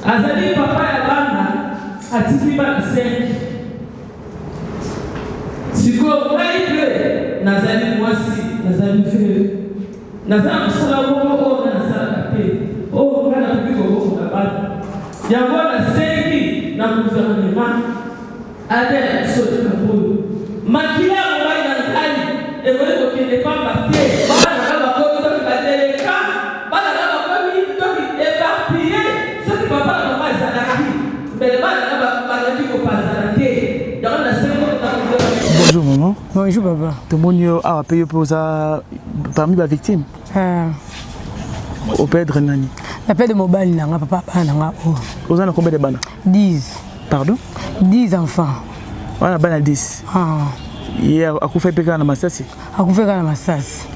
Azali papa ya bana atiki bana 5. Siko ngai nazali mwasi nazali frère. Nazali kusala bongo nazala te. Oh ngana tupiko bongo na bana. Yango na 5 na gouvernement ade so de kampuni. Makila mobali na ndani ekole ko kende pamba te. Bana na ba ko to ka teleka. Bana na ba ko mi to ki éparpillé. Ce que papa na mama ezalaki. Mais bana na ba na ko pasala te. Dans la semaine bonjour maman. Bonjour papa. Tout le monde a payé pour ça parmi les victimes. Au père de Nani. La paix de mobile nanga papa nanga. Vous en avez combien de bana? 10. Pardon? 10 enfants. Voilà bana 10. Hier à fait péka na Massassi. À fait na Massassi.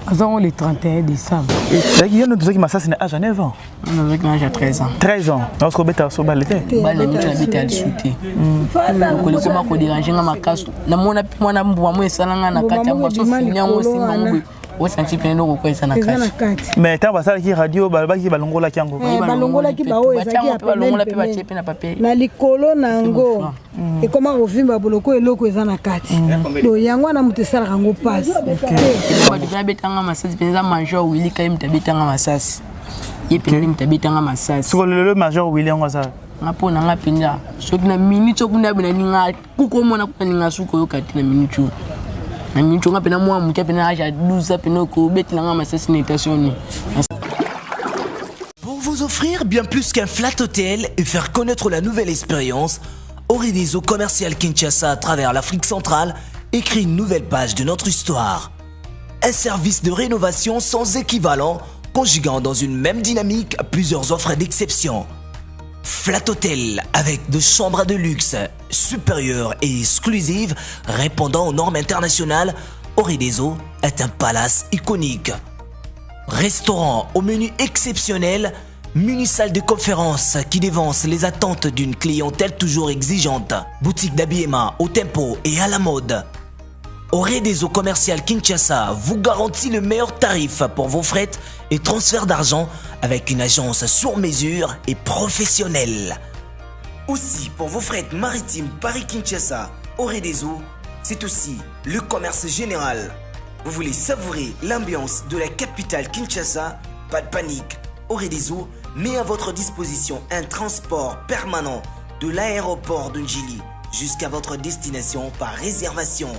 Azon le 31 décembre. Et il y a d'autres qui Massassi na âge à 9 ans. On a âge à 13 ans. 13 ans. Donc on beta so balete. Bana mi habite à discuter. Donc le comment ko déranger na makasu. Na mona mwana mbwa mwe salanga na kati ya baso finya ngo simba ngwe. O santi peno ko kwesa na kati. Mais tant basala ki radio balba ki balongola kyango. Balongola ki ba o ezaki ya balongola pe ba chepe na papier. Na likolo nango. Et comment ovimba boloko eloko eza na kati. Do yango na mutesala kango passe. Ba dibana betanga masasi penza major Willy Kaim tabetanga masasi. Yepeni mtabetanga masasi. Sur le major Willy ngoza. Ngapo na ngapinja. Soki na minute okunda bina ninga kukomona kwa ninga suko yokati na minute. Na minute ngapena mwa mutia pena aja 12 pena ko betlanga masasi na station. Pour vous offrir bien plus qu'un flat hôtel et faire connaître la nouvelle expérience, Orideso Commercial Kinshasa à travers l'Afrique centrale écrit une nouvelle page de notre histoire. Un service de rénovation sans équivalent, conjuguant dans une même dynamique plusieurs offres d'exception. Flat Hotel avec de chambres de luxe, supérieures et exclusives, répondant aux normes internationales, Orideso est un palace iconique. Restaurant au menu exceptionnel, mini-salle de conférence qui dévance les attentes d'une clientèle toujours exigeante. Boutique d'habillement au tempo et à la mode. Orideso Commercial Kinshasa vous garantit le meilleur tarif pour vos frais et transferts d'argent avec une agence sur mesure et professionnelle. Aussi pour vos frais maritimes Paris-Kinshasa, Orideso, c'est aussi le commerce général. Vous voulez savourer l'ambiance de la capitale Kinshasa? Pas de panique, Orideso met à votre disposition un transport permanent de l'aéroport de Njili jusqu'à votre destination par réservation.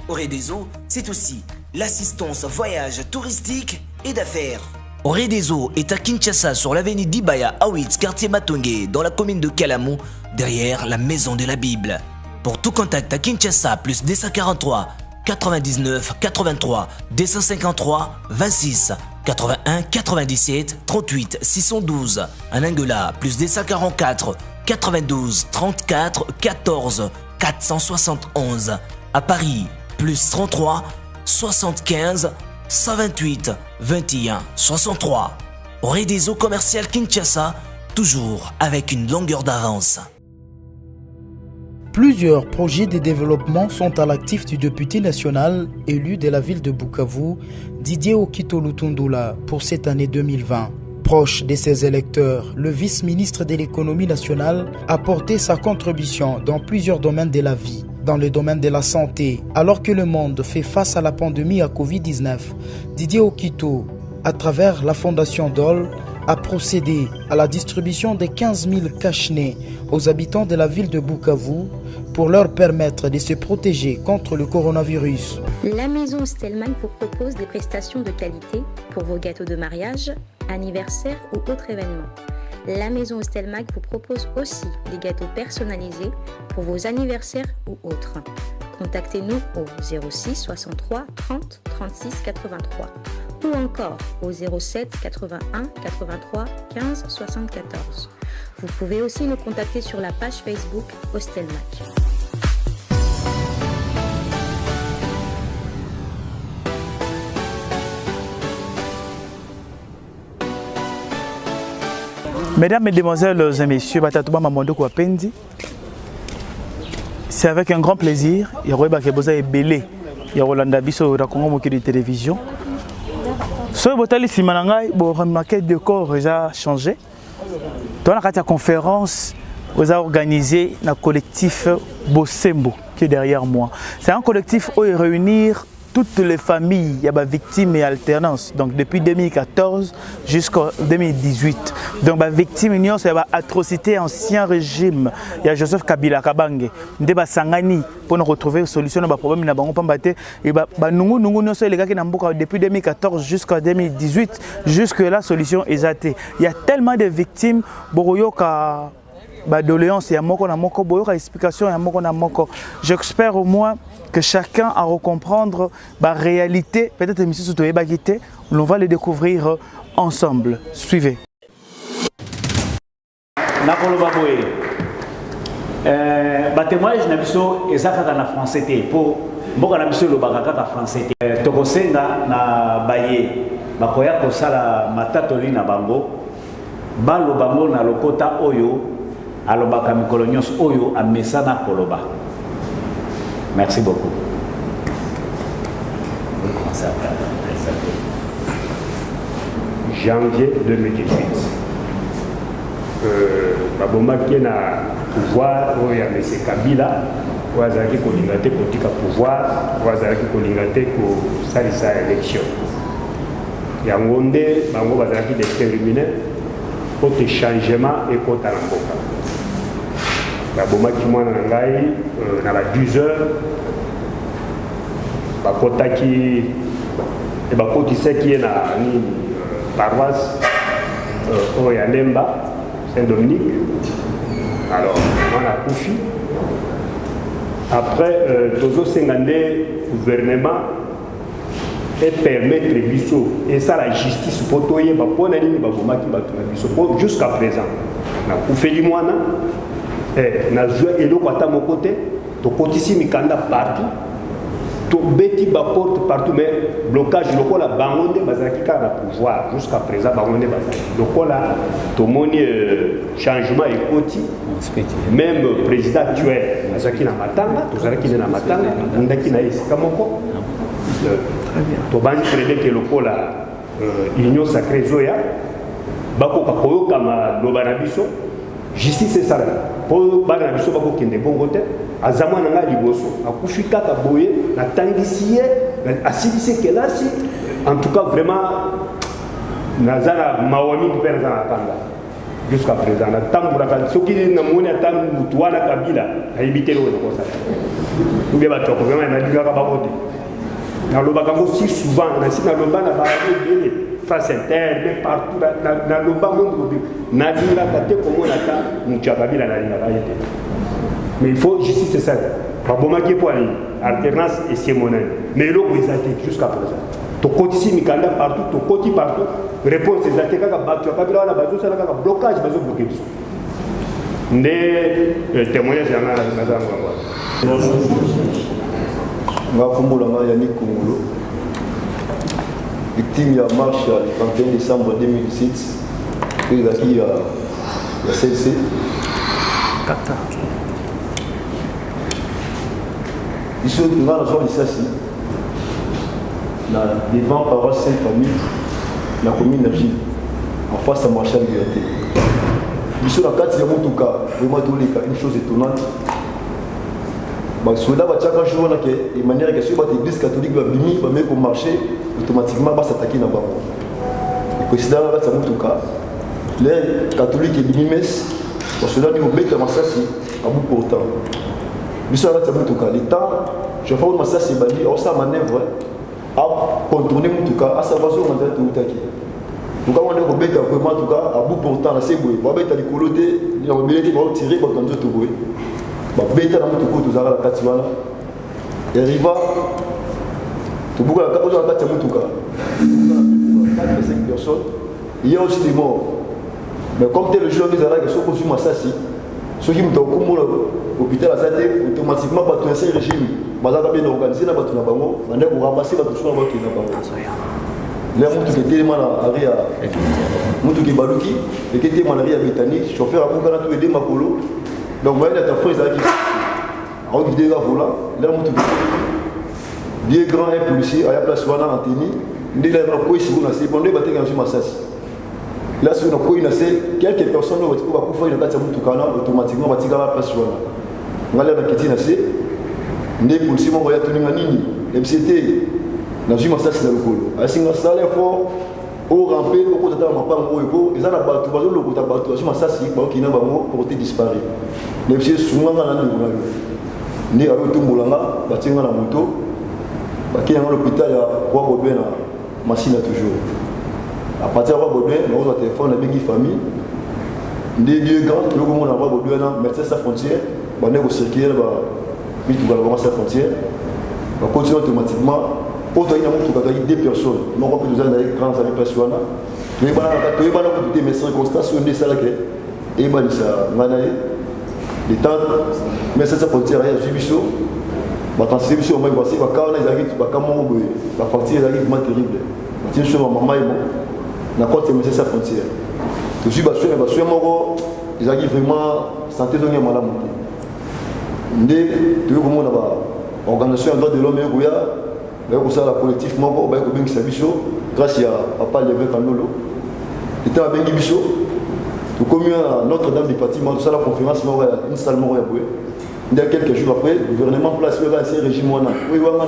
Orideso, c'est aussi l'assistance voyage touristique et d'affaires. Orideso est à Kinshasa sur l'avenue d'Ibaya à Ouitz, quartier Matongé, dans la commune de Kalamou, derrière la maison de la Bible. Pour tout contact à Kinshasa, plus 243 99 83 253 26 81 97 38 612. En Angola, plus 244 92 34 14 471. À Paris, plus 33 75 128 21 63. Orideso Commercial Kinshasa, toujours avec une longueur d'avance. Plusieurs projets de développement sont à l'actif du député national élu de la ville de Bukavu, Didier Okito Lutundula, pour cette année 2020. Proche de ses électeurs, le vice-ministre de l'économie nationale a porté sa contribution dans plusieurs domaines de la vie. Dans le domaine de la santé, alors que le monde fait face à la pandémie à Covid-19, Didier Okito, à travers la fondation DOL, a procédé à la distribution de 15 000 cache-nez aux habitants de la ville de Bukavu pour leur permettre de se protéger contre le coronavirus. La maison Stelmach vous propose des prestations de qualité pour vos gâteaux de mariage, anniversaire ou autres événements. La maison Stelmach vous propose aussi des gâteaux personnalisés pour vos anniversaires ou autres. Contactez-nous au 06 63 30 36 83 ou encore au 07 81 83 15 74. Vous pouvez aussi nous contacter sur la page Facebook Stelmach. Mesdames, Mesdemoiselles et Messieurs, c'est avec un grand plaisir. Il y a Belé, il y a Rolanda Bisso, il y a Congo de télévision. Ce que vous avez remarqué, le décor a changé. Dans la conférence, vous avez organisé un collectif Bosembo qui est derrière moi. C'est un collectif où il réunit toutes les familles, il y a victimes et alternance. Donc depuis 2014 jusqu'en 2018. Donc les victimes, c'est l'atrocité ancien régime. Il y a Joseph Kabila Kabange. Il y a Sangani pour nous retrouver une solution à problème na bango pambate. Et les gars qui n'ont depuis 2014 jusqu'en 2018. Jusque la solution est atteinte. Il y a tellement de victimes. Boroyoka. Doléance, il y a une explication, il y a j'espère au moins que chacun a recomprendre la réalité, peut-être on va le découvrir ensemble. Suivez. Témoignage na français pour mboka na biso lo bakaka français tokosenga na baye bakoya kosala matatoli na bango balo bango na lokota oyo alobaka mikolo nyonso oyo amesana koloba. Merci beaucoup. Janvier 2018. Babomaki na pouvoir oyo ya M. Kabila oyo azalaki kolinga te kotika pouvoir oyo azalaki kolinga te kosalisa élection. Yango nde bango bazalaki déterminé pour que changement ekota na mboka. Babomaki mwana na ngai na ba 10 heures bakotaki e bakotisaki na ni paroisse oyo ya Lemba Saint-Dominique. Alors mwana akufi après tozo sengande gouvernement et permettre biso et ça la justice pour toyeba pona nini babomaki bato na biso jusqu'à présent na kufeli mwana na joué eloko ata moko te tokotisi mikanda partout tobeti baporte partout mais blocage lokola bango nde bazalaki kaka na pouvoir jusqu'à présent bango nde bazalaki lokola tomoni changement ekoti même président actuel azalaki na matanga tozalaki nde na matanga bundaki na esika moko tobandi prédire ke lokola union sacrée zoya bakoka koyokama loba na biso justice esala po bana na biso bakokende bongo te azamwa na ngai liboso akufi kaka boye natangisi ye asilisi kelasi en tout cas vraiment nazala mawami mpe naza na kanga jusqu'à présent natambulaka soki namoni ata mutu wana Kabila ayebi te oyo nakosala ube bato vraiment nalingaka bango te nalobaka ngo si souvent nasi naloba na bayo ebele face interne partout na loba monde na lingaka te komona ta mutu ya Kabila na lingaka ye te mais il faut justice c'est ça babomaki po ali alternance et siemonani mais eloko ezate jusqu'à présent tokotisi mikanda partout tokoti partout réponse ezate kaka bato ya Kabila wana bazosala kaka blocage bazobloke biso nde témoignage yanga nazango ngakombolanga Yannick Kongolo victime ya marche le 31 décembre 2017 ezalaki ya CLC Kata biso nga nazwa lisasi na devant paroisse Sainte-Famille na commune d'Argile en face à marché à liberté biso na kati ya motuka vraiment toleka une chose étonnante basoda batiaka jour wana ke de manière que soki bato église catholique babimi bamei komarché automatiquement basataki na bango ekosidana na kati ya motuka l'air catholique ebimi messe basoda ni kobeta masasi abu pourtant biso na kati ya motuka le temps chauffeur oyo masasi ebandi aosala manœuvre acontourne motuka asala bazonga nzela toutaki toka wana kobeta vraiment tuka abu pourtant na se boye babeta likolo te na babele te baotire bato na nzoto boye babeta na motuka oyo tozalaka na kati wana eriva tobukaka ozala na kati ya motuka 4-5 personnes il y a aussi des morts mais comme tel le jour ezalaka soki ozwi masasi soki moto akomona hôpital aza te automatiquement bato ya ancien régime bazalaka bien organisé na bato na bango bande korambase bato sona bakende na bango lea motuka etelema na ari ya motuka ebaluki eketelema na ari ya Bétanique chauffeur akokana to ede makolo donc moyenne ta frère ezalaki aokideka volant lea motuka bien grand un policier aya place wana anteni nde laa koyesiko na se bon nde bateka naso masasi Là, si on a quelques personnes qui ont fait automatiquement, on va tirer la place. On va aller à la question. Les policiers m'ont envoyé à Nini. MCT, on a vu ma salle dans le col. À ce moment-là, fort, au rampé, au côté de ma part, au épaule, ils ont la bateau, le côté de la bateau. Je m'en salle qui n'a pas pour te disparaître. Les policiers sont souvent dans la nuit. Né à l'automolanga, bâti dans la moto, qui est à l'hôpital, il y a Roi Baudouin, machine toujours. À partir de Roi Baudouin, on a un téléphone, on a une famille. Des deux grands, le moment où on a Roi Baudouin, médecin sans frontière, on est au circuit, on a sa frontière. On continue automatiquement. Autant il y a deux personnes, non pas plus de grands amis personnes. Mais il y a des circonstances où on est salarié. Et il y a des temps, mais cette frontière est subisso. La transcription, on va voir si la facture est vraiment terrible. Si je suis maman, on a compté mais c'est sa frontière. Je suis battu, ils arrivent vraiment santé de l'homme à la montée. Nous avons une organisation de droits de l'homme, nous avons un collectif, nous avons un grâce à Papa Lévé Kanolo. Il était à Bengibicho. Comme Notre-Dame du bâtiment, nous avons la conférence, une salle morale. Il y a quelques jours après, le gouvernement place un régime. Oui, on a un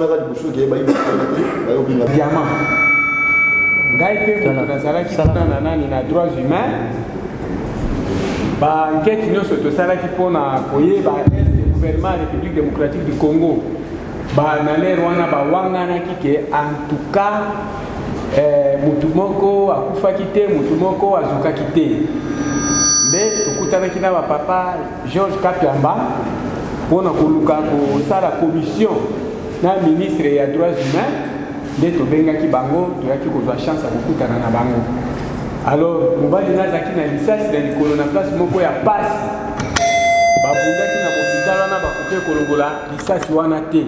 diamant. Les droits humains. Enquête sur le salaire qui pour appuyer le gouvernement de la République démocratique du Congo. En tout cas, Mutumoko akufa kite, Mutumoko azuka kite. Mais tukutana kina papa Georges Kapiamba pour la commission na ministre des droits humains de tobenga ki bango to yaki ko chance à kukutana na bango. Alors mobali nazaki na licence na likolo na place moko ya passe. Babundaki na hospital wana bakoke kolongola licence wana te.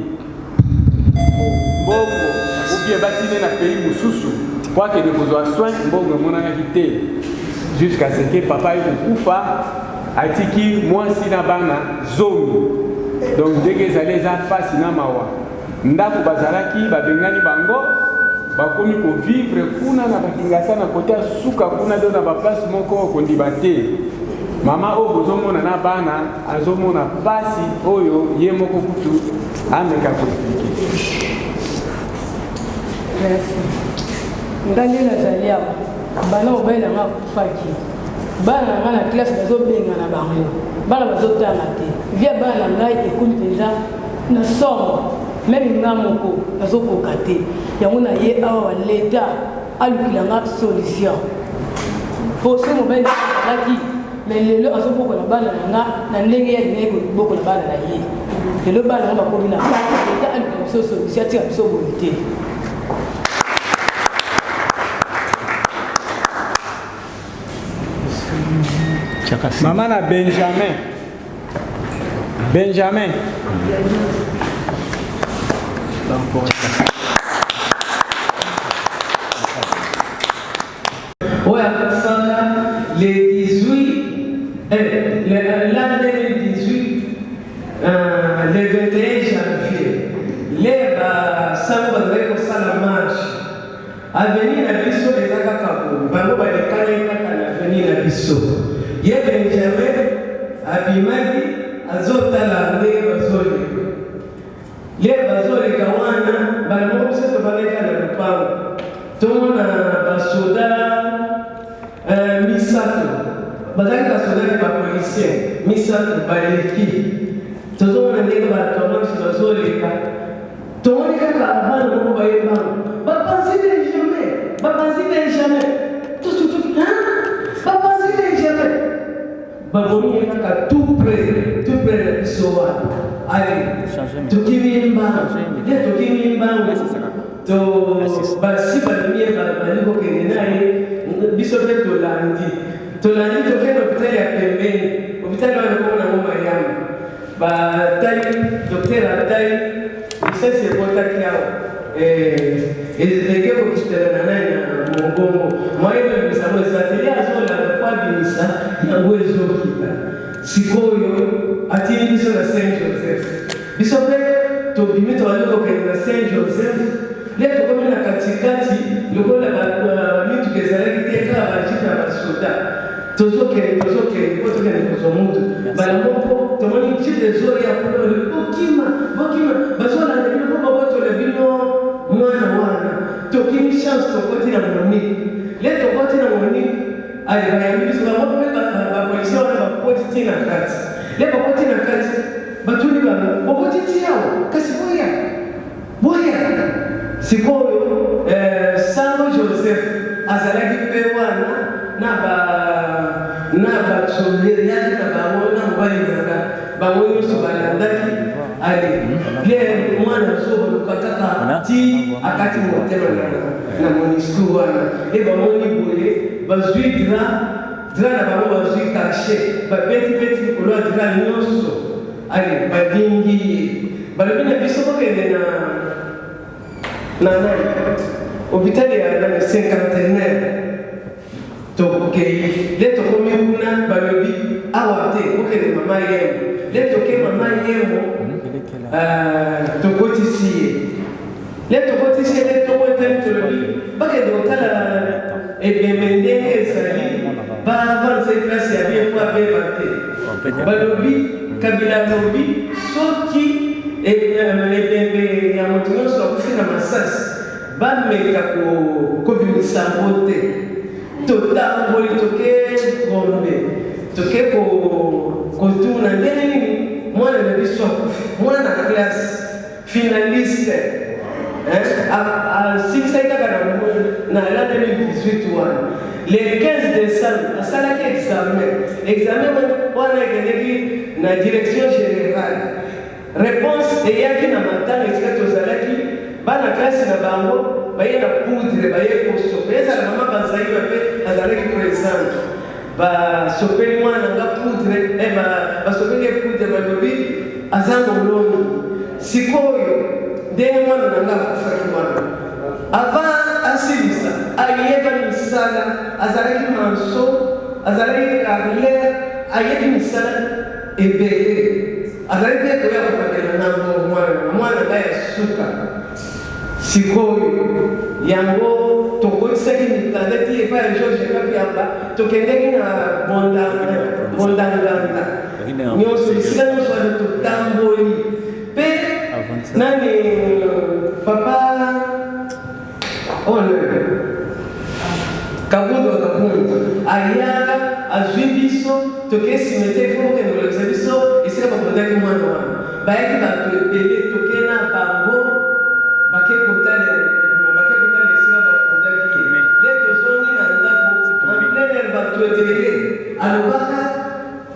Bongo ou bien batine na pays mususu kwa que de besoin soin bongo mona kite. Jusqu'à ce que papa ait koufa atiki moi sina bana zomi. Donc dès que j'allais à passe na mawa. Ndako bazalaki babengani bango bakomi ko vivre kuna na bakingasa na côté suka kuna do na ba place moko kondibate. Mama o bozomona na bana azomona pasi oyo ye moko kutu ameka ko expliquer. Merci. Ndani na zalia bana obela nga kufaki. Bana nga na classe bazobenga na bango. Bana bazotanga te. Via bana ngai ekuli penza na somo. Même nga moko nazokoka te. Yango na ye awa l'État alukilanga solution. Pour ce moment laki mais le azopoko na bana nga na ndenge ya ndenge boko na bana na ye. Le bana nga bakomi na l'État alukilanga solution tia biso bonité. Maman a Benjamin. Ouais, les 18, l'an 2018, le 21 janvier, les Samba de marche, avenir à Bisso de Kakakakou, Banoba de Kaneka, avenir à Bisso. Il y a Benjamin, Abimadi, Azotala, les Bazoli. Les Bazoli Kawana, Banoba, c'est le Baleka de Pau. Tout le monde a Basoda, Misato. Bazali Basoda est policier, Misato, Baleki. Tout le monde a dit que Batomon, c'est Bazoli. Tout le monde a dit que Batomon, c'est Bazoli. Jamais. Tout, hein? Pas passer jamais. Baboni est tout près de Soa. Allez, tu qui viens bas, tu qui viens bas, tu basi balmier baliko kenenaye, bisote to lundi, tu fais l'hôpital à Pembe, l'hôpital va le prendre à Montréal. Bah taille, docteur à taille, ça c'est pour ta client. Et les gars qui étaient là, moi, je me suis atelier à ce moment-là, il y a un peu de gens qui sont attirés sur la Saint-Joseph. Ils sont prêts, tu bimes toi le Saint-Joseph. Les gens comme la Katikati, le coup la lutte que ça a été là, la mutu bala moko tomoni chile zo ya polo bokima bazola na bino po bato le bino mwana tokini chance tokoti na Monique le tokoti na Monique ali bayambi biso bamoko pe bapolisi wana bakoti tina kati le bakoti na kati batuni bana bakoti tiao kasi boya sikoyo Sango Joseph azalaki pe wana na batsomeri yaki na bango na mobali nanga bango nyonso balandaki ale ye mwana so baluka kaka ti akati motema na monisco wana e bamoni boye bazwi dra na bango bazwi kashe babeti likolo ya dra nyonso ale babingi ye balobi na biso kokende na hôpital ya na cinquantenaire tokei le tokomi kuna balobi awa te okende mama yemo le toke mama yemo tokotisi ye le tokoetani tolobi bakende kotala ebembe ndenge ezali baavanse klase ya bien po abeba te balobi kabila lobi soki ebembe ya moto nyonso akufi na masasi bameka kobimisa yango te totamboli toke gombe toke kotuna ndenge nini mwana na biso akufi mwana na classe finaliste asilisaki kaka na la 2018 wana le 15 décembre asalaki examen wana ekendeki na direction générale réponse eyaki na matanga esika tozalaki bana klase na bango baye na poudre baye kosope ezala mama bazali bape azalaki présente basopeli mwana nga poudre basopeli poudre balobi aza moloni sikoyo ndenge mwana nanga akufaki mwana avant asilisa ayeba misala azalaki manso azalaki carler ayebi misala ebele azali mpe koya kokandela nango mwana nga ya suka sikoyo yango tokotisaki mitanda ti epai ya george kapiamba tokendeki na bondanganda nyonso esika nyonso wana totamboli mpe nani papa oyo kabundu ayaka azwi biso toke cimetière fo kokende kolekisa biso esika bakondaki mwana wana bayaki bato ebele toke na bango bake kotala esika bakondaki le tozongi na ndako amplener bato ebele alobaka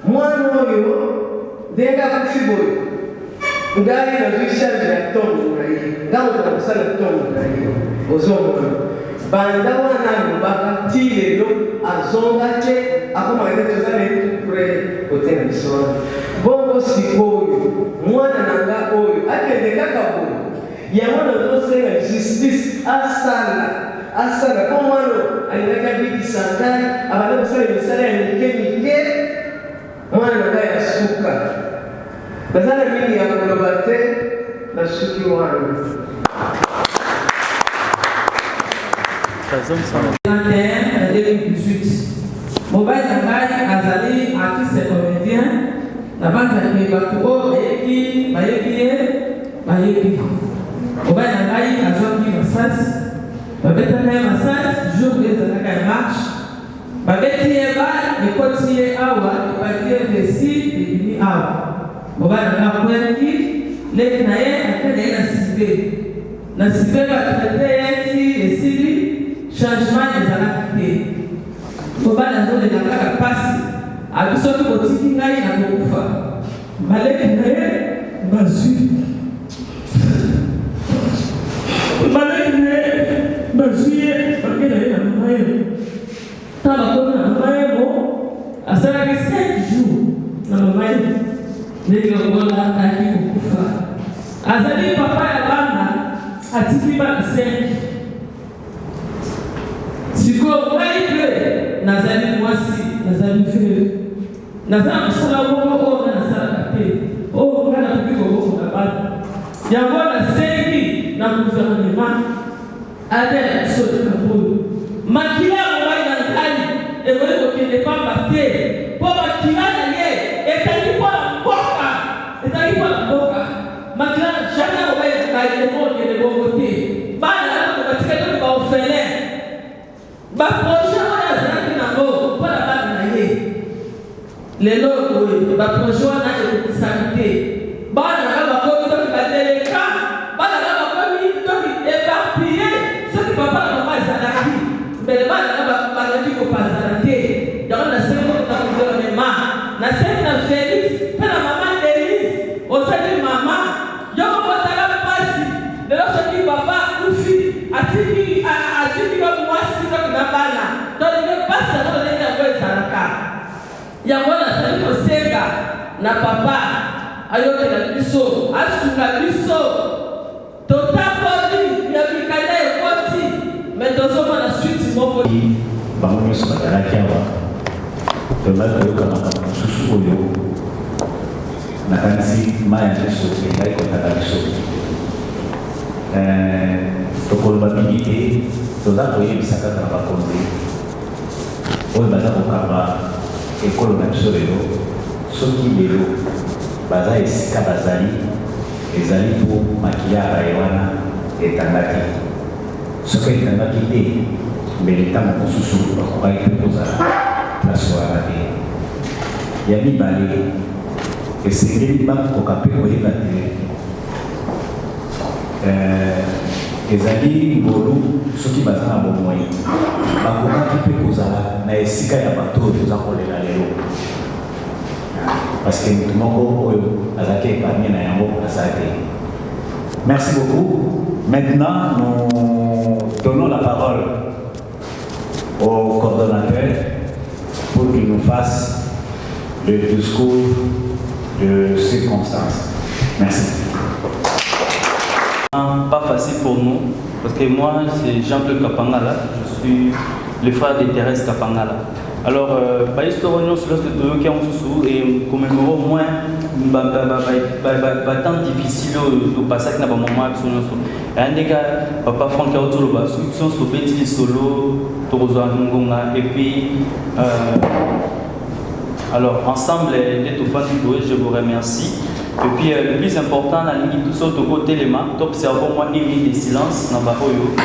mwana oyo ndenge akufi boye ngai nazwi charge ya ntongo na ye ngango na kosala ntongo na ye ozomona banda wana alobaka ti lelo azonga te akomaka te toza na ye tukure kotena biso wana bongo sikoyo mwana na nga oyo akende kaka boye yango nazosenga justice asala po mwana alingaki abikisa ngai abanda kosala misala ya mike mwana na ngai ya suka naza na mingi ya koloba te na suki wana en 2018 mobali na ngai azali artiste comédien na bandaki bato oyo bayebi ye mobali na ngai azwaki masasi babetaka ye masasi jour ezalaka ya marche babeti ye ekoti ye awa ebaki ye vesi ebimi awa mobali na ngai akwelaki leki na ye akende ye na sibe batraite ye ti esili changement ezalaki te mobali azolela kaka pasi abi soki botiki ngai na kokufa baleki na ye bazwi ye bakenda ye na mama ye ntango bakomi na mama ye mo asalaki 5 jours na mama ye ndenge okola aki kokufa azali papa ya bana atiki bana 5 sikoyo ngai mpe nazali mwasi nazali frere nazala kosala bongo oyo nga nasalaka te oyo nga nakoki koboko na bana yango nasengi na gouvernement adela biso teka boyo makila ya mobali na ngai ekoki kokende pamba te mpo makila na ye jamais ouvert le monde de bon côté. Bana la katika ndio ba ofele. Ba projet wana zaki na ngo para ba na ye. Lelo ko ba projet wana e santé. Bana la ba ko to ba teleka. Bana la ba ko mi to éparpillé. Ce qui papa na mama zalaki. Mais bana la ba la ko pas santé. Dans la seconde dans le gouvernement. Na sema na Félix, para maman Denise. O sadi mama, yo ko tala pasi. Lelo sadi papa kufi. Atiki ko mwasi ko kidabana. Donc le passe dans le ndia kwa saraka. Ya mwana sadi ko seka na papa ayote na biso, asunga biso. Totapoli ya bikana ekoti. Mais tozoma na suite moko. Bango nyoso bazalaki awa toza toyoka makambo mosusu oyo nakanisi mai ya biso engai kotaka biso tokoloba mingi te toza koyebisa kaka na bakonzi oyo baza kokamba ekolo na biso lelo soki lelo baza esika bazali ezali mpo makila ya baye wana etangaki soki etangaki te mbele ntango mosusu bakokaki mpe kozala place wana te ya mibale esengeli bakoka mpe koyeba te ezali ngolu soki baza na bomoi bakokaki mpe kozala na esika ya bato oyo toza kolela lelo parce que motu moko oyo azalaki épargne na yango azala te. Merci beaucoup. Maintenant nous donnons la parole au coordonnateur pour qu'il nous fasse le discours de circonstance. Merci. Pas facile pour nous, parce que moi, c'est Jean-Claude Kapangala, je suis le frère de Thérèse Kapangala. Alors, l'histoire de nous qui ont et commémorer au moins temps difficile au passage dans le moment et un des gars, papa Franck Aotoloba, sont sur petit solo, et puis alors ensemble les tout fans du je vous remercie. Et puis le plus important, la ligne tout ça au côté les mains, observons moi une minute de silence dans Baroyo.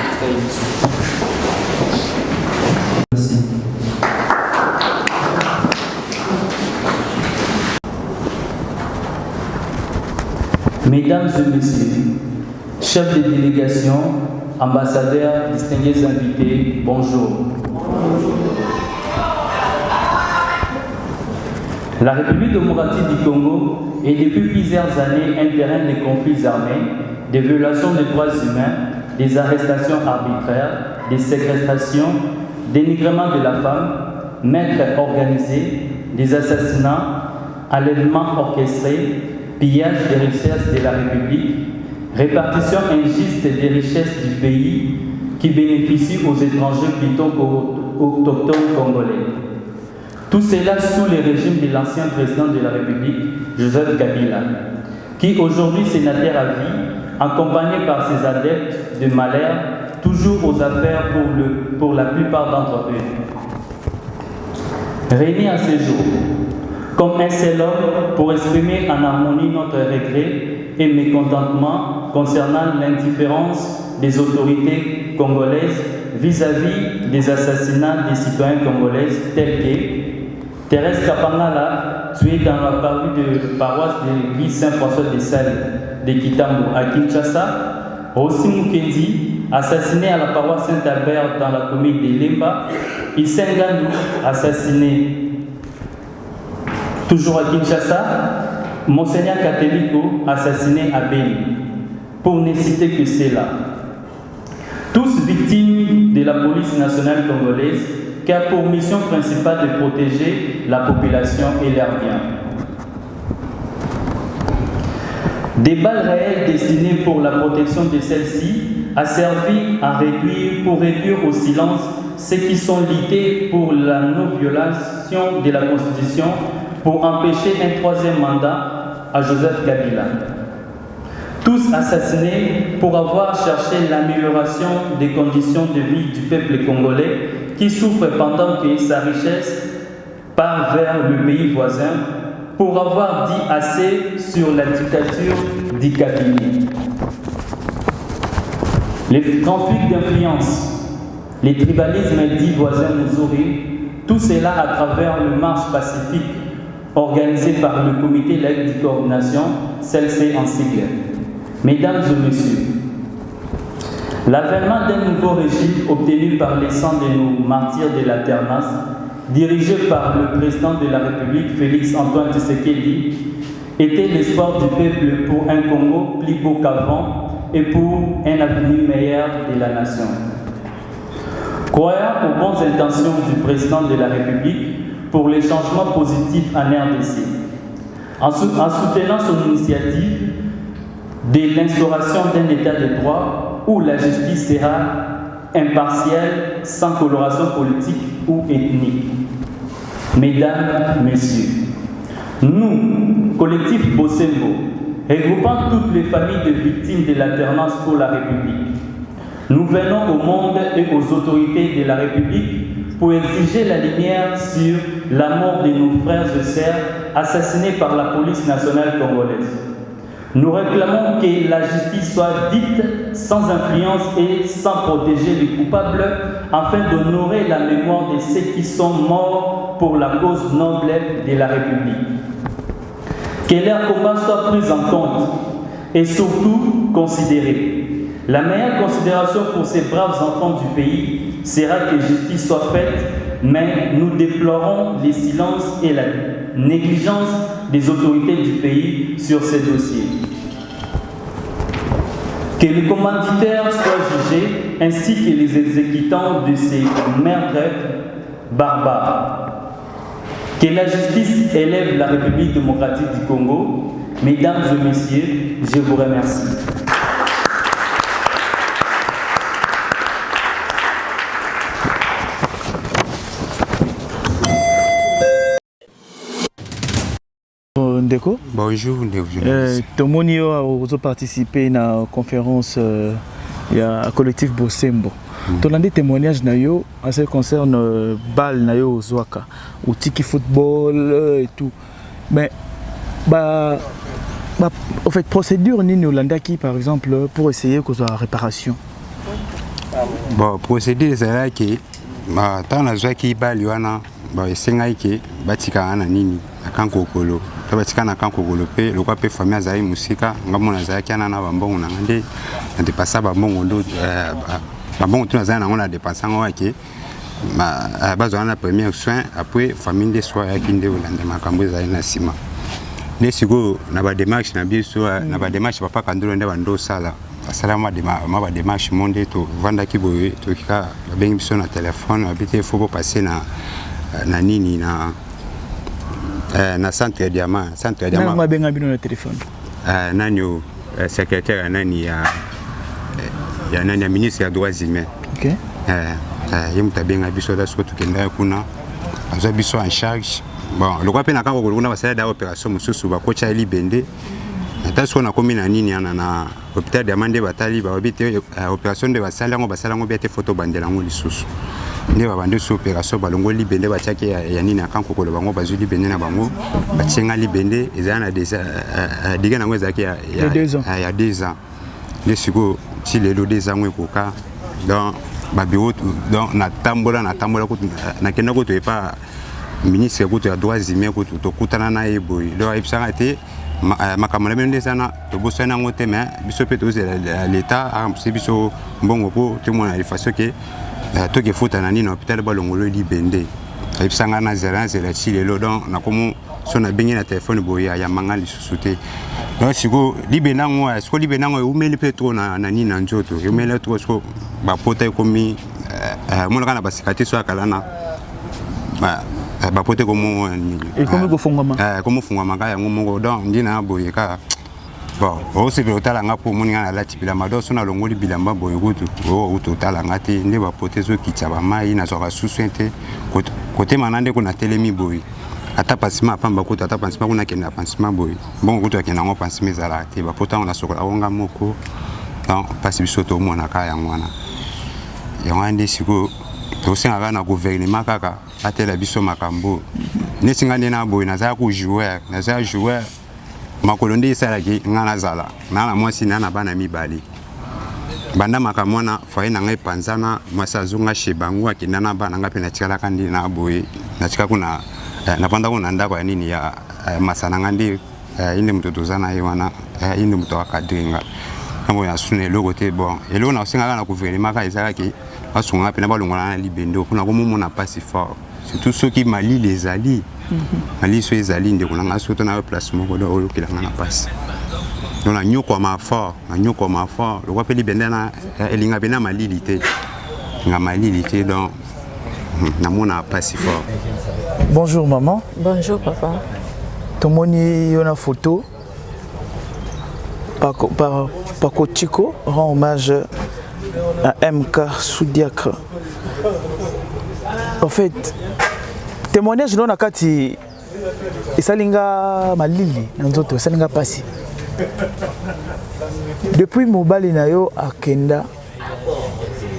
Merci. Mesdames et messieurs, chefs de délégation, ambassadeurs, distingués invités, bonjour. La République démocratique du Congo est depuis plusieurs années un terrain de conflits armés, de violations des droits humains, des arrestations arbitraires, des séquestrations, dénigrement de la femme, meurtres organisés, des assassinats, enlèvements orchestrés, pillage des richesses de la République, répartition injuste des richesses du pays qui bénéficient aux étrangers plutôt qu'aux autochtones congolais. Tout cela sous le régime de l'ancien président de la République, Joseph Kabila, qui aujourd'hui sénateur à vie, accompagné par ses adeptes de malheur, toujours aux affaires pour la plupart d'entre eux. Réunis à ce jour, comme un seul homme pour exprimer en harmonie notre regret et mécontentement concernant l'indifférence des autorités congolaises vis-à-vis des assassinats des citoyens congolais tels que Thérèse Kapangala, tuée dans la paroisse de l'église Saint-François de Sales de Kitambo à Kinshasa, Rossi Mukendi, assassiné à la paroisse Saint-Albert dans la commune de Lemba, Isengandou, assassiné toujours à Kinshasa, Monseigneur Kateliko, assassiné à Beni, pour ne citer que cela. Tous victimes de la police nationale congolaise qui a pour mission principale de protéger la population et leurs biens. Des balles réelles destinées pour la protection de celles-ci a servi pour réduire au silence ceux qui sont luttés pour la non-violation de la Constitution pour empêcher un troisième mandat à Joseph Kabila. Tous assassinés pour avoir cherché l'amélioration des conditions de vie du peuple congolais qui souffre pendant que sa richesse part vers le pays voisin pour avoir dit assez sur la dictature d'Ikabila. les trafics d'influence, les tribalismes dits voisins Mouzouri, tout cela à travers le marche pacifique organisé par le comité laïque de coordination, celle-ci en sigle. Mesdames et messieurs, l'avènement d'un nouveau régime obtenu par les sangs de nos martyrs de l'alternance, dirigé par le président de la République, Félix Antoine Tshisekedi, était l'espoir du peuple pour un Congo plus beau qu'avant et pour un avenir meilleur de la nation. Croyant aux bonnes intentions du président de la République pour les changements positifs en RDC, en soutenant son initiative de l'instauration d'un état de droit où la justice sera impartielle, sans coloration politique ou ethnique. Mesdames, Messieurs, nous, collectif Bosembo, regroupant toutes les familles de victimes de l'alternance pour la République, nous venons au monde et aux autorités de la République pour exiger la lumière sur la mort de nos frères et sœurs assassinés par la police nationale congolaise. Nous réclamons que la justice soit dite sans influence et sans protéger les coupables afin d'honorer la mémoire de ceux qui sont morts pour la cause noble de la République. Que leur combat soit pris en compte et surtout considéré. La meilleure considération pour ces braves enfants du pays sera que justice soit faite, mais nous déplorons les silences et la négligence des autorités du pays sur ces dossiers. Que les commanditaires soient jugés ainsi que les exécutants de ces meurtres barbares. Que la justice élève la République démocratique du Congo. Mesdames et messieurs, je vous remercie. Ndeko. Bonjour, Tomoni vous participé à la conférence ya collectif Bosembo. Tolandi témoignage na yo en ce qui concerne bal na yo Zwaka, ou tiki football et tout. Mais en fait procédure ni Holanda qui par exemple pour essayer que soit réparation. Bon procédure c'est là que tant na Zwaki bal yana ba esenga ki batika ana nini akankokolo. Batika na kankokolo pe lokwa pe famille azali musika ngamona azali kana na bambongo na ngande na depassa bambongo ndo bambongo tu nazali na ngona depassa ngwaki bazo na premier soin après famille de soins yakinde Holanda makambo ezali na sima nesiko na ba démarche na biso na ba démarche papa kandolo nde bando sala salama de ma démarche monde to vanda kiboye to kika bengi biso na téléphone abité faut passer na nini na centre diamant na benga bino na téléphone nani secrétaire nani ya nani ministre des droits humains. OK yemta benga biso da soto kenda kuna azo biso en charge. Bon le quoi pe na kango kuna basala da opération mususu ba kocha eli bende nataso na komi na nini na hôpital de Amande batali ba obité opération de basala ngo bete photo bandela ngo lisusu ne babande so opération balongo libende batiaki ya nini akanko ko bango bazuli bende na bango batinga libende ezana déjà diga na ngweza ki ya 2 ans les siko ti lelo 2 ans ekoka donc ba bureau donc na tambola ko na kenda ko to epa ministre ko to ya droits humains ko to kutana na eboy do ipsanga te makamala mende sana to bosana ngote mais biso pe to l'état a biso mbongo ko tout monde a façon que to ke futa na nini hôpital balongolo libende ipsanga na zera ci lelo donc na komo sona bengi na téléphone boya ya mangali susute donc siko libenango siko libenango umeli pe to na nini na njoto umeli to siko ba pota komi mona kana basikati so akala na ba pote komo et comme go fongama comme fongama ka yango mongo donc ndina boye ka bon o se be otala nga po moni nga la tipila mado so na longoli bilamba boye kutu o totala nga te nde ba pote zo kitsa ba mai na zo ka susente côté manande ko na telemi boye ata pasima pamba ko ata pasima ko na kenda pasima boye bon kutu akena ngo pasima zala te ba pota ona sokola onga moko donc pasi bisoto mona ka yango wana yango ande siko to senga na gouvernement kaka atela biso makambo nesinga ndena boye naza ku joueur makolo nde esala ki nga nazala na mwasi na bana mibali banda makamona foye na ngai panzana mwasa zunga chez bango akina na bana ngapi na tikala kandi na boye na tika kuna na panda kuna ndako ya nini ya masana ngandi inde mtoto zana yiwana inde mtoto akadringa amo ya sune logo te bon elo na singa na gouvernement ka ezala ki asunga pe na balongola na libendo kuna ko momona pas si fort surtout ceux qui mali les alliés mali so les alliés ndeko na soto na place moko do olo kilanga na passe donc na nyoko ma fort le roi peli bendana elinga bena malilité nga malilité donc na mona pas si fort. Bonjour maman. Bonjour papa. Tomoni una photo par Kotiko rend hommage à MK Soudiacre. En fait, témoignage non nakati isalinga malili nzoto isalinga pasi. Depuis mobali na yo akenda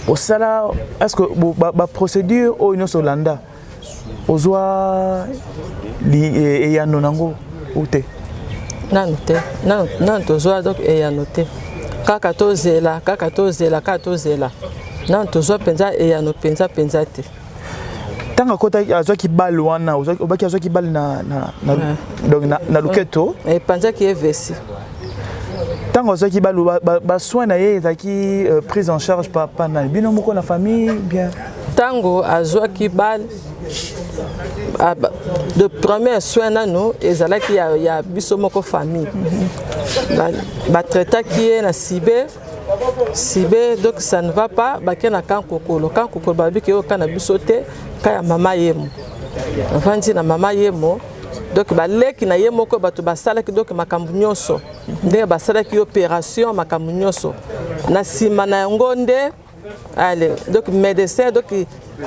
osala est-ce que ba procédure o ino solanda ozwa li eyano nango ute nante non tozwa donc eyano te kaka tozela non tozwa penza eyano penza te tanga kota azwaki bal wana obaki azwaki bal donc na luketo et penza ki evesi tanga azwaki bal ba soin na ye ezaki prise en charge par na bino moko na famille bien tango azwaki bal de premier soin nano ezalaki ya biso moko famille ba traitaki na Sibé donc ça ne va pas bakena kankokolo babi ke okana biso te kaya mama yemo avandi na mama yemo donc baleki na yemo ko bato basalaki donc makambu nyonso nde basalaki opération makambu nyonso na sima na ngonde allez donc médecin donc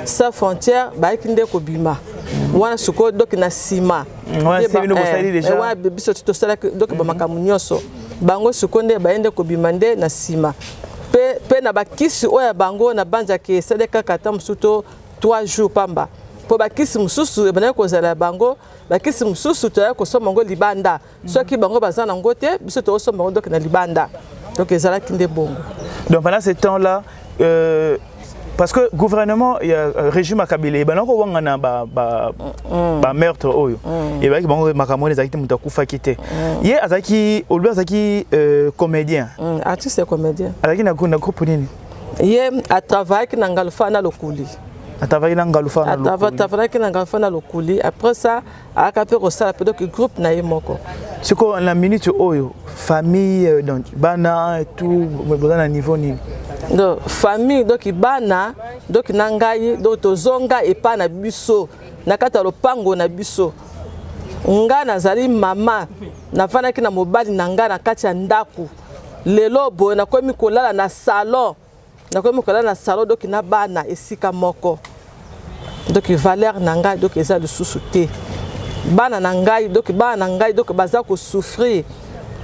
sans frontière baiki nde ko bima wana suko donc na sima wa biso to salaki donc ba makambu nyonso bango suko nde baende ko bima nde na sima pe na bakisi oya bango na banja ke seleka kata musuto 3 jours pamba po bakisi mususu ebana ko zala bango bakisi mususu to ya ko soma ngo libanda soki bango bazana ngo te biso to soma ngo donc na libanda donc ezala kinde bongo donc pendant ce temps là parce que gouvernement il y a régime akabile banako wanga na ba meurtre oyo et ba bango makamone zakite mutakufa kite ye azaki olu azaki comédien artiste comédien azaki na groupe nini ye a travaillé na Ngalfana Lokuli na Lokuli après ça a capé au sala donc groupe na yemoko c'est quoi la minute oyo famille donc bana et tout bana niveau ni donc famille donc bana donc nangai donc tozonga epa na biso na kata lopango na biso nga nazali mama nafanaki na mobali na nga na kati ya ndaku lelo boye nakomi kolala na salon donc na bana esika moko donc valeur na ngai donc eza lisusu te bana na ngai donc baza ko souffrir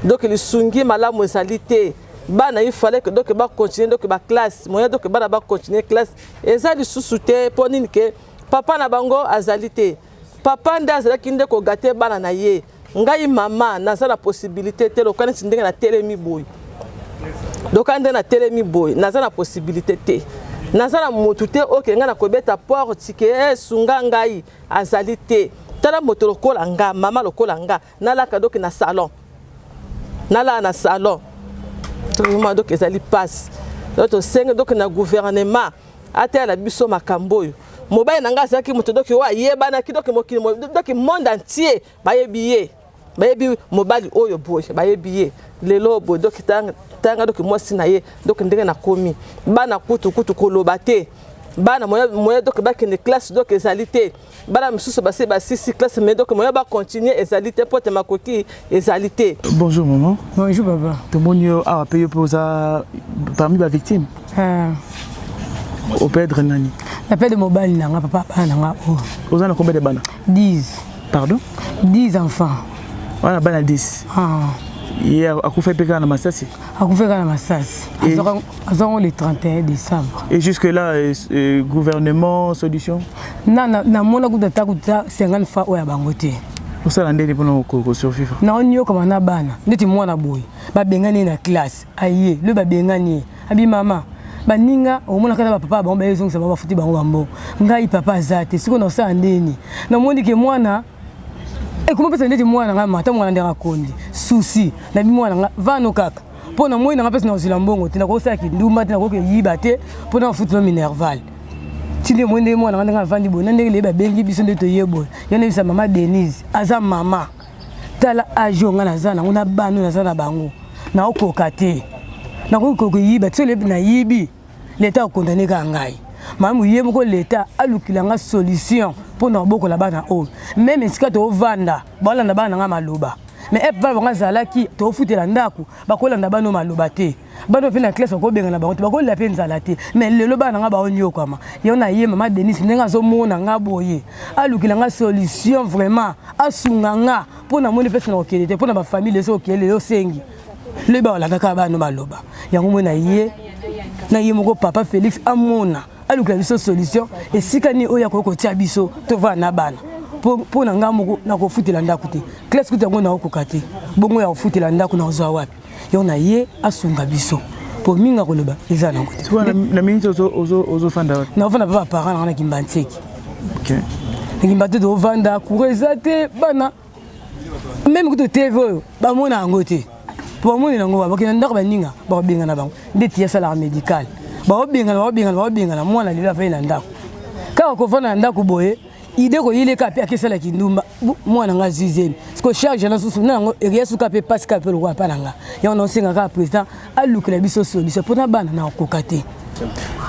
donc lisungi malamu ezali te bana il fallait que donc ba continuer donc ba classe moyen donc bana ba continuer classe eza lisusu te po nini ke papa na bango azali te papa nda azalaki nde ko gâter bana na ye ngai mama naza na possibilité te lokana ndenge na telemi boy donc ande na telemi boy naza na possibilité te naza na motu te oke nga na kobeta porte ke sunga ngai azali te tala moto lokola nga mama lokola nga nalaka donc na salon tout le monde donc ezali passe donc senga donc na gouvernement ata la biso makambo yo mobile nanga azaki moto donc wa yebana ki donc mokili donc monde entier bayebi mobile oyo boy bayebi lelo boy donc tanga donc moi sinaye donc ndenge na komi bana kutu koloba te bana moya donc bakende classe donc ezalité bana misusu basi classe mais donc moya ba continuer ezalité pour te makoki ezalité. Bonjour maman. Bonjour papa. Tomonio a payé pour ça parmi les victimes. Au perdre nani. La paix de mobile nanga papa nanga. Vous en combien de bana? 10. Pardon? 10 enfants. Voilà bana 10. Hier, à quoi fait pékin à Massassi? À quoi fait à Massassi? Le 31 décembre. Et jusque-là, gouvernement, solution? Non, non, mon agout d'attaque 50 fois au Yabangote. Vous savez, on a survivre. Non, on y a comme un abana. Nous sommes moi la boy. Babengani na classe. Aïe, le babengani. abi mama baninga omona kata papa bango bayezongisa bango bafuti bango bambo ngai papa azate siko na osala ndeni namoni ke mwana comment pesa ndeti mwana nga mata mwana ndenge akondi susi na bi mwana nga vano kaka mpo na moi na nga pesa na ozila mbongo te nakosala kindumba te nakoki yiba te mpo na bafuti no minerval tinde moi ndenge mwana nga ndenge avandi boye na ndenge leye babengi biso nde toye boye yo nayebisa mama Denise aza mama tala ajo nga naza nango na bano naza na bango naokoka te nakoki koyiba ti so lebi nayibi leta akondane ka ngai mamu ye moko leta alukilanga solution pour na bokola bana oyo même esika tovanda balanda bana nga maloba mais epa banga zalaki tofutela ndako bakolanda bana maloba te bana pe na classe bakobenga na bango te bakolela pe nzala te mais lelo bana nga baonyokama yo na ye mama Denise ndenga azomona nga boye alukilanga solution vraiment asunga nga pour na moni pesa na okele te pour na ba famille so okele yo sengi le ba olanda ka bana maloba yango mona ye moko papa Félix amona alukila biso solution esika ni oya ko tia biso tova na bana po na ngamoko na ko futela ndako te classe kuta ngo na okoka te bongo ya futela ndako na ozwa wapi yo na ye asunga biso po minga koloba eza na ngote na minute ozo fanda na ofanda papa parent na kimbanteki OK kimbate do vanda kurezate bana même kuto TV oyo ba mona ngote po mona ngo ba kina ndako baninga ba benga na bango ndeti ya salaire médical baobengana mwana lelo afai na ndako kaka kovanda na ndako boye ide koyileka mpe akesala kindumba mwana nga zizemi siko charge na susu na yango eria suka mpe pasi kaka mpe lokola mpa na nga yango naosenga kaka président alukela biso solution mpona bana na okoka te.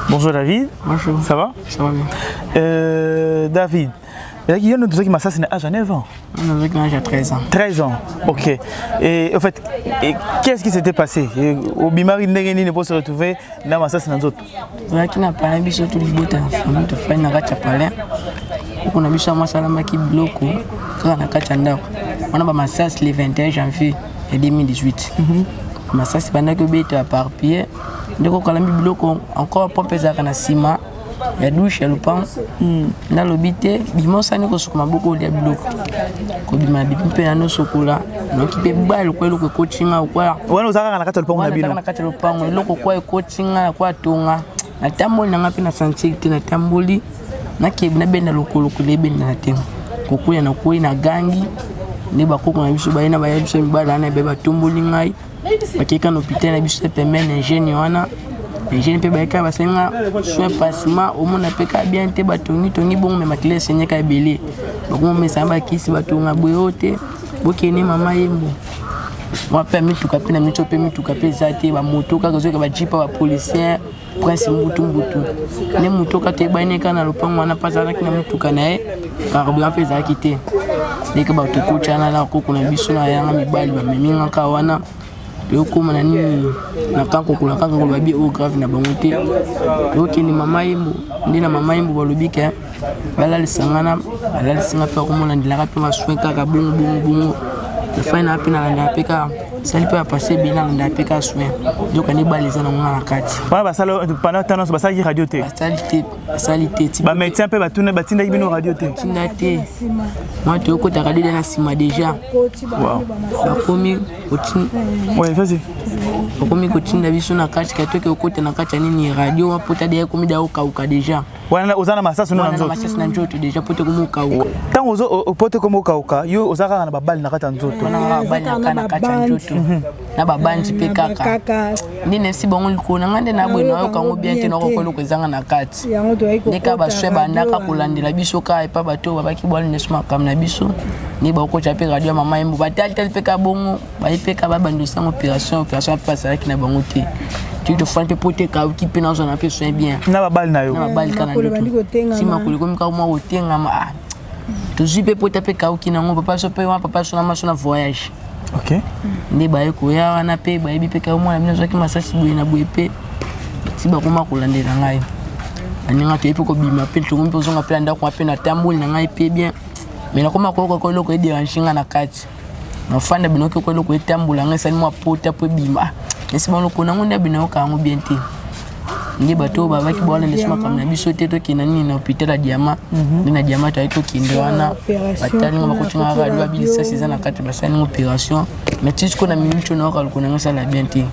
Bonjour David. Bonjour. Ça va? Ça va bien. David, il y a notre qui m'a assassiné à 9 ans. On avait l'âge à 13 ans. 13 ans, ok. Et en fait, qu'est-ce qui s'était passé? Au Bimari Ndengeni ne peut se retrouver dans Massas Nanzoto. Qui n'a pas un bichot tout le bout de te faire une racha palais. On a vu ça, moi, ça m'a qui bloque. Ça n'a qu'à t'en on a Massas le 21 janvier 2018. Massas, c'est pendant que bête à par pied. Donc, on a mis bloc encore pour peser à ciment. Ya douche ya lupan na lobité bimo sani ko sukuma boko dia biloko ko bima bimpe na no sokola no kipe ba lo kwelo ko coachinga kwa wana uzaka na kata lupango na bino na kata lupango loko kwa coachinga kwa tonga na tamboli na ngapi na sensibilité na tamboli na kebi na benda lokolo ko lebenda na tengo ko kuya na kuyi na gangi ne ba koko na biso ba ina ba ya biso mbala na beba tomboli ngai bakeka no hôpital na biso pemene ingénieur wana ingénieur pe baika basenga soin passement au monde peka bien te batongi tongi bon me makile senye ka belé bako me samba kisi batonga boyote bokene mama yembo moi permis tout capé na mito permis tout capé zate ba moto ka zo ka ba jipa ba policier prince mbutu ne moto ka te ba ne kana lopango wana pasana kina mtu kana e carburant pe za kité dès que ba to kochana na ko kuna biso na yanga mibali ba meminga ka wana yokoma na nini na kanko kula kanko babi o grave na bangote yokeni mama yembo ndina mama yembo balobika bala lisangana bala lisinga pa komona ndilaka pe maswe kaka bongo le faina pe na nda peka sali pe passer bina nda peka soin donc ani baliza na ngana kati bana basalo pendant temps basali radio te basali te ba médecin pe batuna batinda bino radio te tinda te moi to ko ta radio na sima déjà wow bakomi otin ouais vas-y bakomi ko tinda biso na kati ka toke okota na kati nini radio mapota de komi da okauka déjà wana ozana masasi na nzoto masasi na nzoto déjà pote komo okauka tant ozo pote komo okauka yo ozaka na babali na kati nzoto na babali na kati nzoto na babandi pe kaka ndine si bongo likona ngande na bwena yo kango bien te noko kolo kwezanga na kati ndeka baswe bandaka kolandela biso ka epa bato babaki bwala nesuma kam na biso ni ba ko chape radio mama yembo batal tel pe ka bongo ba pe ka babando sang opération passer ki na bango te tu te fante pote ka ki pe na zona pe soin bien na babali na yo na babali kana si makuli komi ka mo otenga ma to zipe pote pe ka ki na ngo papa so pe wa papa so na maso na voyage. OK. Ndi ba eko ya wana pe ba ebi pe ka mwana bino zoki masasi boye na boye pe si ba koma kolandela ngai aninga te pe ko bima pe to ngombe zonga pe ndako pe na tamboli na ngai pe bien mais na koma ko loko e déranger na kati na fanda bino ko loko e tambola ngai sani mo pota pe bima mais si bon loko na ngonda bino ka ngo bien te nde bato babaki baolandesima kama na biso te tokenda nini na hôpital ya diama nde na diama toyai tokende wana batalingo bakotinga kaka liwa bilisasi eza na kati basalingo opération mais ti sikoyo na minute oyo naoka lokona ngo esala bien te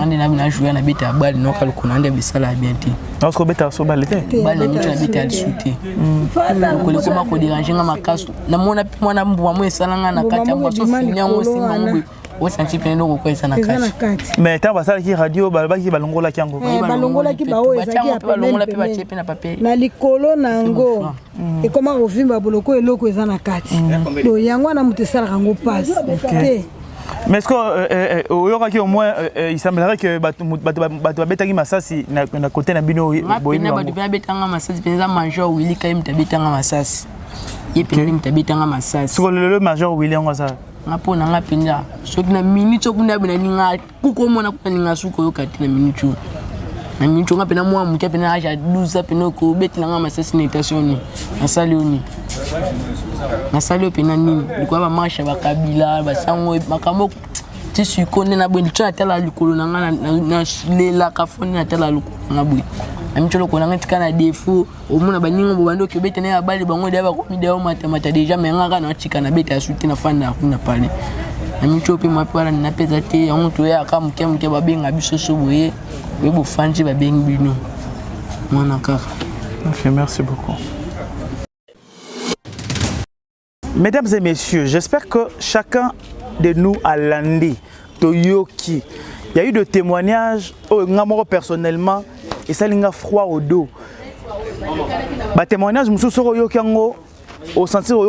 ande nabi na jouer na beta ya bale naoka lokona ande bisala ya bien te naokobeta so bale te bale na minute na beta ya lisu te lokolo ekoma koderange nga makasi namona mpe mwana mbuma mo esalanga na kati ya mbwa so fini yango osimba ngo boye osanti mpe ndoko kwa eza na kati mais ntango basalaki radio balobaki balongolaki yango balongolaki baoyo ezalaki ya pemene na likolo na yango ekoma kovimba boloko eloko eza na kati do yango wana moto esalaka yango pasi te. Mais est-ce que au moins il semblerait que bato babetaki masasi na côté na bino boyina bato babetanga masasi penza major Willy Kaim tabetanga masasi ye penza tabetanga masasi sur le major Willy ngoza ngapo na ngapinda soki na minute okunda bina ninga kukomona kwa ninga suko yokati na minute na minute ngapena mwa muke pena aja 12 pena ko betlanga masasi na station na sali opena nini likwa ba marche ba kabila ba sango makambo ti sukonde na bwe tsa tala likolo na ngana na lela ka foni na tala likolo na bwe amcholo ko nanga tikana defu omuna baningo bo bando kebete na bali bango dia ba komi dia mata deja menga na tikana beta suti na fanda kuna pale amcholo pe mapara na peza te yango to ya ka mke babenga biso so boye webo fanji babengi bino mwana kaka. OK, merci beaucoup. Mesdames et messieurs, j'espère que chacun de nous a landé Toyoki. Il y a eu des témoignages, personnellement, et ça a froid au dos. Les témoignages, au sens où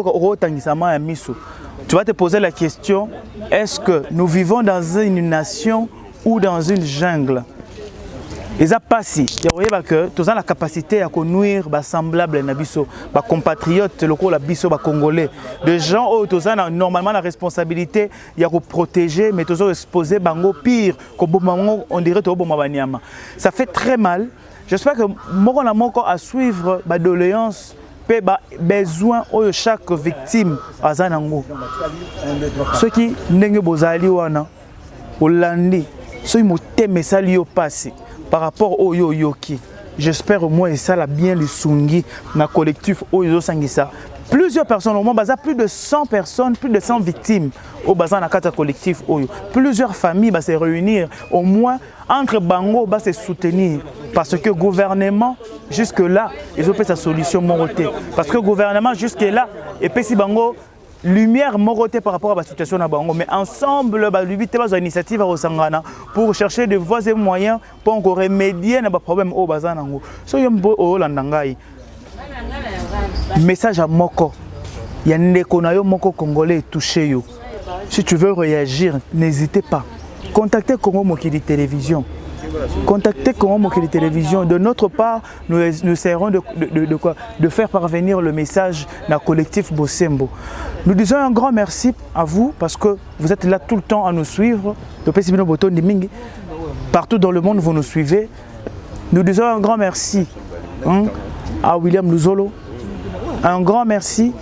tu vas te poser la question, est-ce que nous vivons dans une nation ou dans une jungle? Et ça passe, il y a que tu as la capacité à nuire semblable à biso, ba compatriotes locaux la biso ba congolais, des gens où tu as normalement la responsabilité de protéger, mais tu as exposé bango pire on dirait to bomabanyama. Ça fait très mal. J'espère que moko à suivre ba doléance pe ba besoin de chaque victime azanango. Ceux qui ndenge bozali wana olandi, ceux qui moteme sali yo passé. Par rapport au Yoyoki, j'espère au moins ça l'a bien le sungi na collectif Oyo Sangisa. Plusieurs personnes, au moins plus de 100 personnes, plus de 100 victimes au bazar na kata collectif Oyo. Plusieurs familles va se réunir, au moins entre Bango va se soutenir parce que le gouvernement jusque là, ils ont fait sa solution morotée. Parce que le gouvernement jusque là et puis si Bango lumière morotée par rapport à la situation na bango, mais ensemble une initiative à Osangana pour chercher des voies et moyens pour remédier à problème au bazar nango. So yombo o landangai. Message à Moko. Il y a un Moko congolais touché yo. Si tu veux réagir, n'hésitez pas. Contactez Congo Mokili Télévision. Contactez Congo Mokili Télévision. De notre part, nous essaierons de faire parvenir le message dans le collectif Bosembo. Nous disons un grand merci à vous parce que vous êtes là tout le temps à nous suivre. Partout dans le monde, vous nous suivez. Nous disons un grand merci à William Luzolo. Un grand merci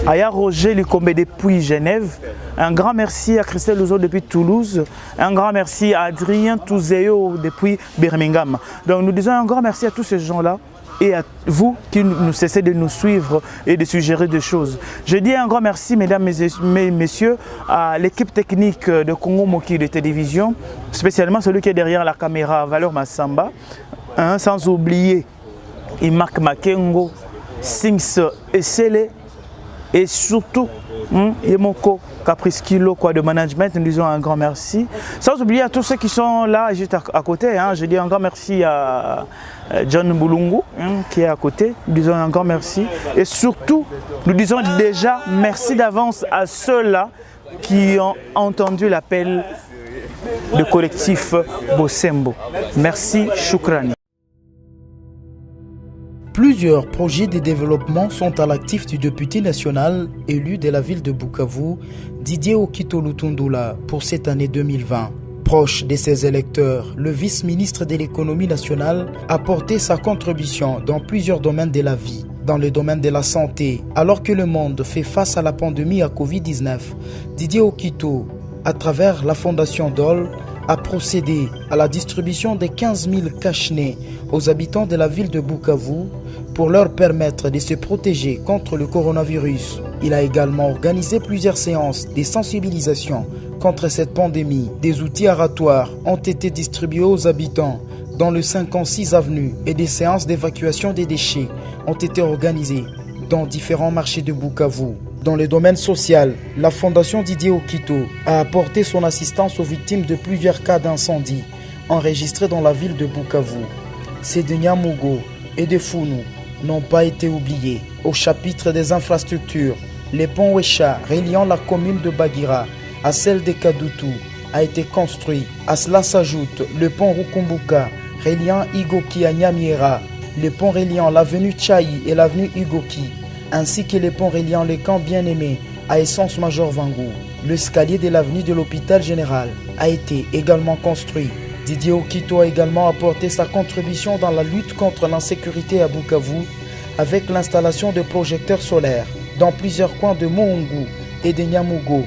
à Roger Likombe depuis Genève. Un grand merci à Christelle Luzo depuis Toulouse. Un grand merci à Adrien Touzeo depuis Birmingham. Donc nous disons un grand merci à tous ces gens-là et à vous qui nous cessez de nous suivre et de suggérer des choses. Je dis un grand merci, mesdames et messieurs, à l'équipe technique de Congo Moki de télévision, spécialement celui qui est derrière la caméra, Valeur Massamba, sans oublier Imak Makengo, Sings Essele et surtout Yemoko Caprice Kilo de management. Nous disons un grand merci. Sans oublier à tous ceux qui sont là juste à côté. Je dis un grand merci à John Boulungu qui est à côté. Nous disons un grand merci. Et surtout, nous disons déjà merci d'avance à ceux-là qui ont entendu l'appel du collectif Bosembo. Merci, Shukrani. Plusieurs projets de développement sont à l'actif du député national élu de la ville de Bukavu, Didier Okito Lutundula, pour cette année 2020. Proche de ses électeurs, le vice-ministre de l'économie nationale a porté sa contribution dans plusieurs domaines de la vie. Dans le domaine de la santé, alors que le monde fait face à la pandémie à Covid-19, Didier Okito, à travers la Fondation Dole, a procédé à la distribution de 15 000 cache-nez aux habitants de la ville de Bukavu pour leur permettre de se protéger contre le coronavirus. Il a également organisé plusieurs séances de sensibilisation contre cette pandémie. Des outils aratoires ont été distribués aux habitants dans le 56 avenue et des séances d'évacuation des déchets ont été organisées dans différents marchés de Bukavu. Dans le domaine social, la Fondation Didier Okito a apporté son assistance aux victimes de plusieurs cas d'incendie enregistrés dans la ville de Bukavu. Ces de Nyamugo et de Founou n'ont pas été oubliés. Au chapitre des infrastructures, le pont Wesha reliant la commune de Bagira à celle de Kadutu a été construit. À cela s'ajoute le pont Rukumbuka reliant Igoki à Nyamiera, le pont reliant l'avenue Tchaï et l'avenue Igoki, ainsi que le pont reliant le camp Bien-Aimé à Essence Major Vangou. L'escalier de l'avenue de l'hôpital général a été également construit. Didier Okito a également apporté sa contribution dans la lutte contre l'insécurité à Bukavu avec l'installation de projecteurs solaires dans plusieurs coins de Moungu et de Nyamugo,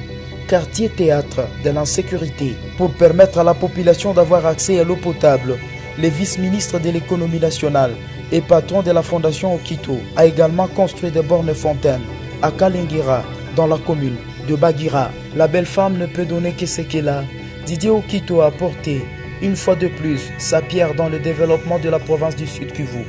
quartier théâtre de l'insécurité, pour permettre à la population d'avoir accès à l'eau potable. Le vice-ministre de l'économie nationale et patron de la fondation Okito a également construit des bornes fontaines à Kalingira, dans la commune de Bagira. La belle femme ne peut donner que ce qu'elle a. Didier Okito a apporté une fois de plus sa pierre dans le développement de la province du Sud Kivu.